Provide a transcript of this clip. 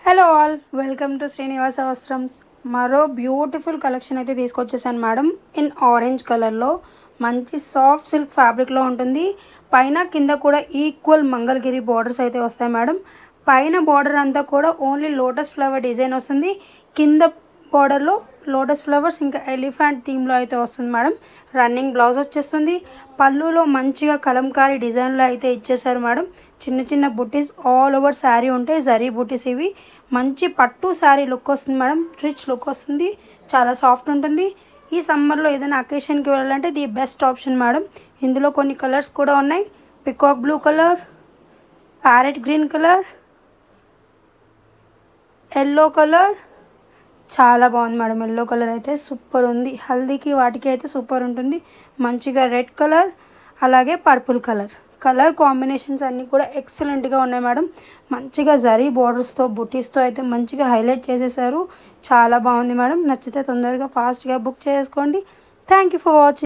Hello all, welcome to Srinivasa Vastrams. మరో beautiful collection అయితే తీసుకొచ్చేసాను madam. In orange కలర్లో మంచి సాఫ్ట్ సిల్క్ ఫ్యాబ్రిక్లో ఉంటుంది. పైన కింద కూడా ఈక్వల్ మంగళగిరి బార్డర్స్ అయితే వస్తాయి మేడం. పైన బార్డర్ అంతా కూడా ఓన్లీ లోటస్ ఫ్లవర్ డిజైన్ వస్తుంది. కింద బార్డర్లో లోటస్ ఫ్లవర్స్ ఇంకా ఎలిఫెంట్ థీమ్లో అయితే వస్తుంది మేడం. రన్నింగ్ బ్లౌజ్ వచ్చేస్తుంది. పళ్ళులో మంచిగా కలంకారీ డిజైన్లో అయితే ఇచ్చేసారు మేడం. చిన్న చిన్న బుట్టీస్ ఆల్ ఓవర్ శారీ ఉంటాయి. జరీ బుట్టీస్ ఇవి. మంచి పట్టు శారీ లుక్ వస్తుంది మేడం. రిచ్ లుక్ వస్తుంది. చాలా సాఫ్ట్ ఉంటుంది. ఈ సమ్మర్లో ఏదైనా అకేషన్కి వెళ్ళాలంటే ది బెస్ట్ ఆప్షన్ మేడం. ఇందులో కొన్ని కలర్స్ కూడా ఉన్నాయి. Peacock blue colour, parrot green colour, yellow colour. చాలా బాగుంది మేడం. ఎల్లో కలర్ అయితే సూపర్ ఉంది. హల్దీకి వాటికి అయితే సూపర్ ఉంటుంది. మంచిగా రెడ్ కలర్, అలాగే పర్పుల్ కలర్ కాంబినేషన్స్ అన్నీ కూడా ఎక్సలెంట్గా ఉన్నాయి మేడం. మంచిగా జరీ బోర్డర్స్తో బుటీస్తో అయితే మంచిగా హైలైట్ చేసేసారు. చాలా బాగుంది మేడం. నచ్చితే తొందరగా ఫాస్ట్గా బుక్ చేసుకోండి. Thank you for watching.